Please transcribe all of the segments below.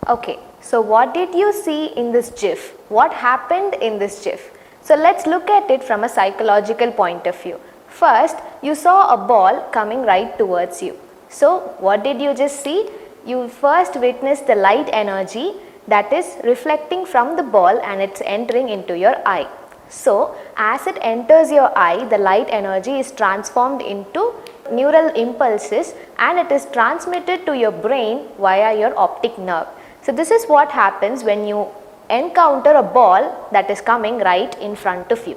Okay, so what did you see in this GIF? What happened in this GIF? So let's look at it from a psychological point of view. First, you saw a ball coming right towards you. So what did you just see? You first witnessed the light energy that is reflecting from the ball and it's entering into your eye. So as it enters your eye, the light energy is transformed into neural impulses and it is transmitted to your brain via your optic nerve. So this is what happens when you encounter a ball that is coming right in front of you.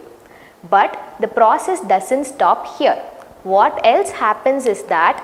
But the process doesn't stop here. What else happens is that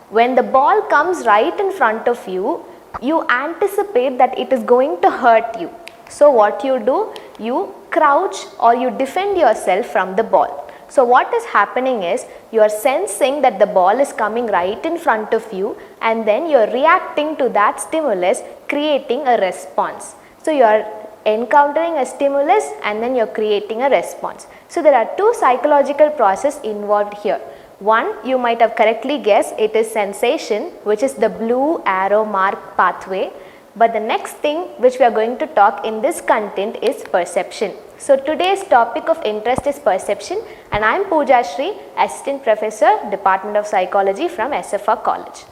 when the ball comes right in front of you, you anticipate that it is going to hurt you. So what you do? You crouch or you defend yourself from the ball. So what is happening is you are sensing that the ball is coming right in front of you and then you are reacting to that stimulus, creating a response. So you are encountering a stimulus and then you are creating a response. So there are two psychological processes involved here. One, you might have correctly guessed, it is sensation, which is the blue arrow mark pathway. But the next thing which we are going to talk in this content is perception. So today's topic of interest is perception and I am Pooja Shri, Assistant Professor, Department of Psychology from SFR College.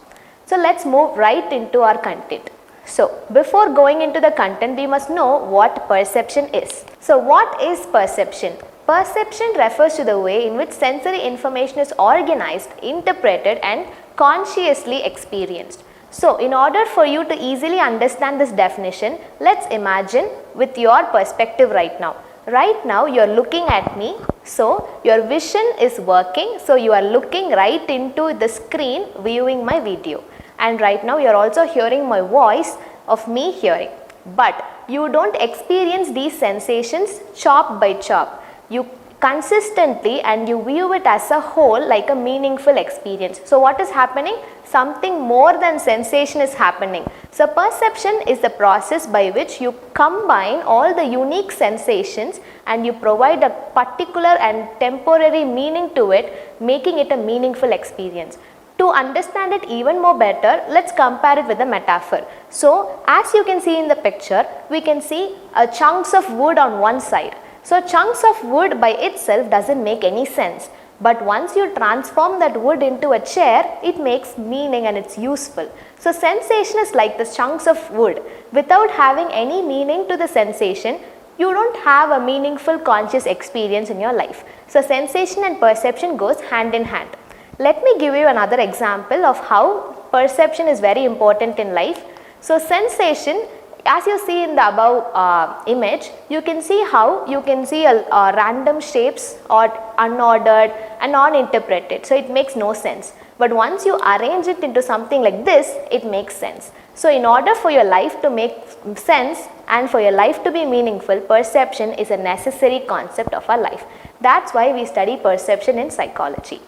So let's move right into our content. So before going into the content, we must know what perception is. So what is perception? Perception refers to the way in which sensory information is organized, interpreted and consciously experienced. So in order for you to easily understand this definition, let's imagine with your perspective right now. Right now you are looking at me, so your vision is working, so you are looking right into the screen viewing my video. And right now you are also hearing my voice of me hearing. But you don't experience these sensations chop by chop. You consistently and you view it as a whole like a meaningful experience. So what is happening? Something more than sensation is happening. So perception is the process by which you combine all the unique sensations and you provide a particular and temporary meaning to it, making it a meaningful experience. To understand it even more better, let's compare it with a metaphor. So as you can see in the picture, we can see chunks of wood on one side. So chunks of wood by itself doesn't make any sense. But once you transform that wood into a chair, it makes meaning and it's useful. So sensation is like the chunks of wood. Without having any meaning to the sensation, you don't have a meaningful conscious experience in your life. So sensation and perception goes hand in hand. Let me give you another example of how perception is very important in life. So sensation, as you see in the above image, you can see how you can see random shapes or unordered and non-interpreted. So it makes no sense. But once you arrange it into something like this, it makes sense. So in order for your life to make sense and for your life to be meaningful, perception is a necessary concept of our life. That's why we study perception in psychology.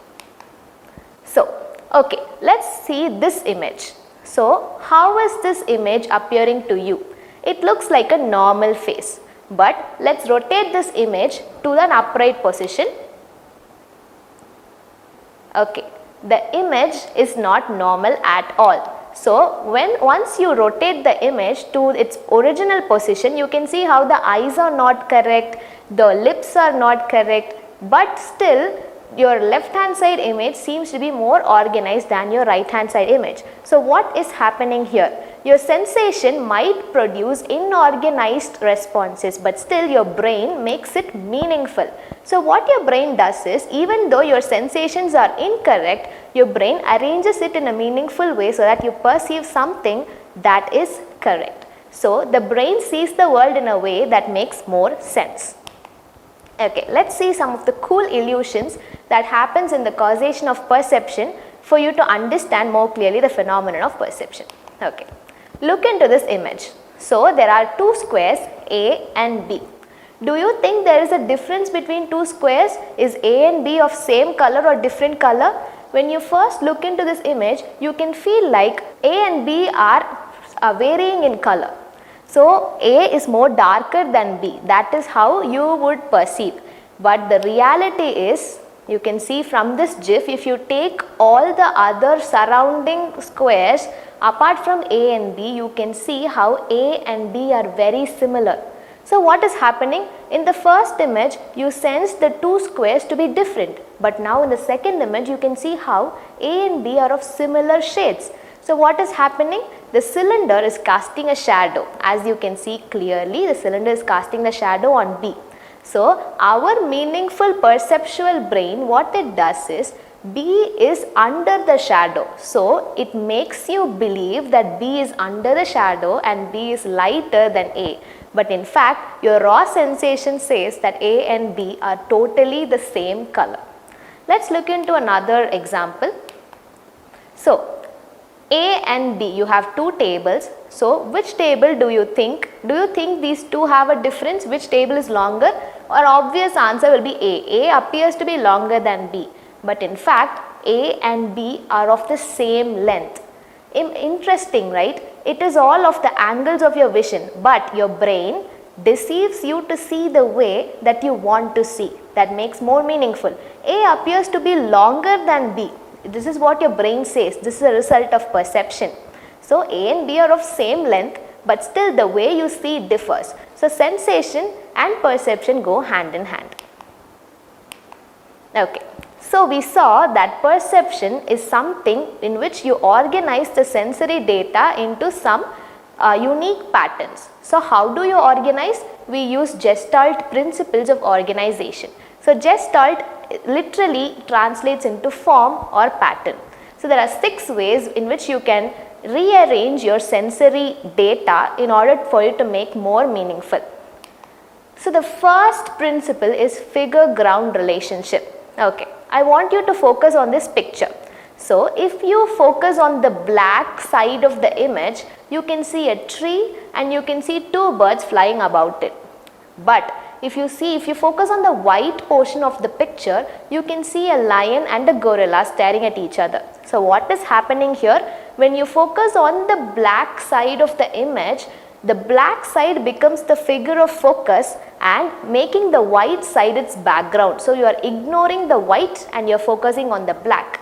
So, okay, let's see this image. So, how is this image appearing to you? It looks like a normal face. But let's rotate this image to an upright position. Okay, the image is not normal at all. So, once you rotate the image to its original position, you can see how the eyes are not correct, the lips are not correct, but still your left hand side image seems to be more organized than your right hand side image. So what is happening here? Your sensation might produce inorganized responses, but still your brain makes it meaningful. So what your brain does is, even though your sensations are incorrect, your brain arranges it in a meaningful way so that you perceive something that is correct. So the brain sees the world in a way that makes more sense. Okay, let's see some of the cool illusions that happens in the causation of perception for you to understand more clearly the phenomenon of perception. Okay, look into this image. So there are two squares A and B. Do you think there is a difference between two squares? Is A and B of same color or different color? When you first look into this image, you can feel like A and B are varying in color. So A is more darker than B. That is how you would perceive. But the reality is You can see from this GIF, if you take all the other surrounding squares apart from A and B, you can see how A and B are very similar. So what is happening? In the first image, you sense the two squares to be different, but now in the second image, you can see how A and B are of similar shades. So what is happening? The cylinder is casting a shadow. As you can see clearly, the cylinder is casting the shadow on B. So our meaningful perceptual brain, what it does is, B is under the shadow. So it makes you believe that B is under the shadow and B is lighter than A. But in fact, your raw sensation says that A and B are totally the same color. Let's look into another example. So A and B, you have two tables. So which table do you think? Do you think these two have a difference? Which table is longer? Our obvious answer will be A. A appears to be longer than B. But in fact, A and B are of the same length. Interesting, right? It is all of the angles of your vision, but your brain deceives you to see the way that you want to see. That makes more meaningful. A appears to be longer than B. This is what your brain says. This is a result of perception. So A and B are of same length, but still the way you see differs. So sensation and perception go hand in hand. Okay. So we saw that perception is something in which you organize the sensory data into some unique patterns. So how do you organize? We use Gestalt principles of organization. So Gestalt literally translates into form or pattern. So there are 6 ways in which you can rearrange your sensory data in order for it to make more meaningful. So the first principle is figure-ground relationship. Okay, I want you to focus on this picture. So if you focus on the black side of the image, you can see a tree and you can see 2 birds flying about it. But if you focus on the white portion of the picture, you can see a lion and a gorilla staring at each other. So what is happening here? When you focus on the black side of the image, the black side becomes the figure of focus and making the white side its background. So you are ignoring the white and you are focusing on the black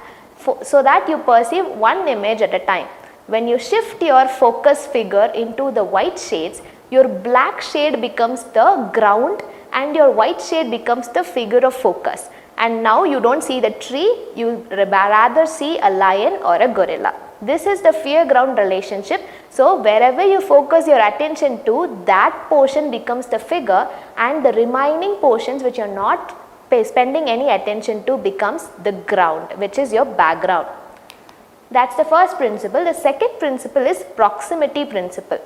so that you perceive one image at a time. When you shift your focus figure into the white shades, your black shade becomes the ground and your white shade becomes the figure of focus. And now you don't see the tree, you rather see a lion or a gorilla. This is the fear-ground relationship. So wherever you focus your attention to, that portion becomes the figure and the remaining portions which you are not spending any attention to becomes the ground, which is your background. That's the first principle. The second principle is proximity principle.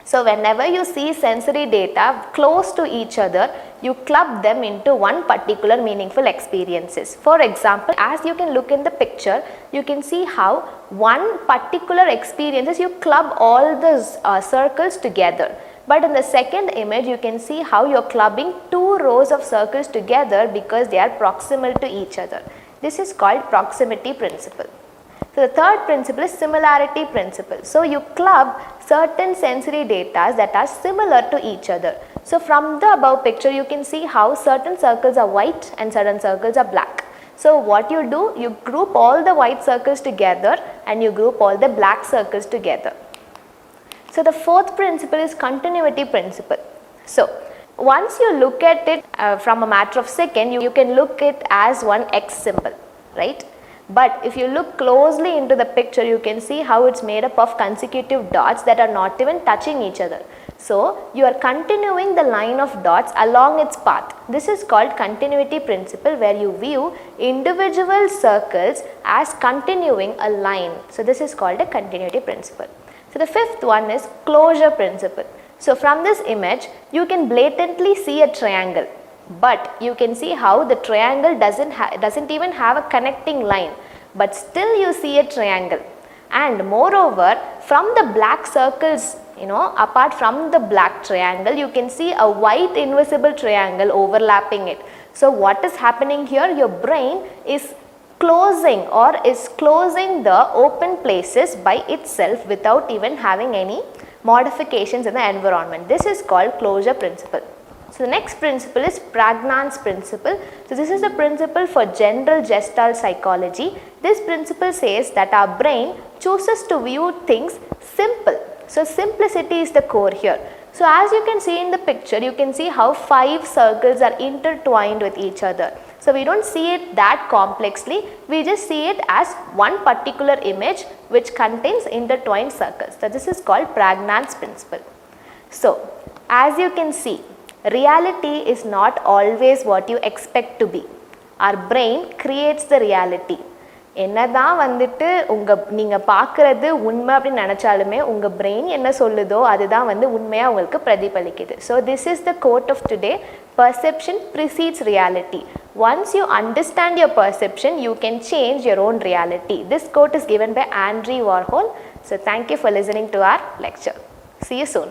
So whenever you see sensory data close to each other, you club them into one particular meaningful experiences. For example, as you can look in the picture, you can see how one particular experiences you club all the circles together. But in the second image, you can see how you are clubbing 2 rows of circles together because they are proximal to each other. This is called proximity principle. So the third principle is similarity principle. So you club certain sensory data that are similar to each other. So from the above picture, you can see how certain circles are white and certain circles are black. So what you do, you group all the white circles together and you group all the black circles together. So the fourth principle is continuity principle. So once you look at it from a matter of second, you can look it as one X symbol, right? But if you look closely into the picture, you can see how it's made up of consecutive dots that are not even touching each other. So you are continuing the line of dots along its path. This is called continuity principle, where you view individual circles as continuing a line. So this is called a continuity principle. So the fifth one is closure principle. So from this image, you can blatantly see a triangle. But you can see how the triangle doesn't even have a connecting line, but still you see a triangle. And moreover, from the black circles, apart from the black triangle, you can see a white invisible triangle overlapping it. So what is happening here? Your brain is closing the open places by itself without even having any modifications in the environment. This is called closure principle. So the next principle is Pragnan's principle. So this is the principle for general gestalt psychology. This principle says that our brain chooses to view things simple. So simplicity is the core here. So as you can see in the picture, you can see how 5 circles are intertwined with each other. So we don't see it that complexly, we just see it as one particular image which contains intertwined circles. So this is called Pragnan's principle. So as you can see, reality is not always what you expect to be. Our brain creates the reality. என்னதான் வந்துட்டு நீங்க பார்க்கறது உண்மை அப்படின்னு நினைச்சாலுமே உங்க brain என்ன சொல்லுதோ அதுதான் வந்து உண்மையா உங்களுக்கு பிரதிபலிக்குது. So this is the quote of today. Perception precedes reality. Once you understand your perception, you can change your own reality. This quote is given by Andy Warhol. So thank you for listening to our lecture. See you soon.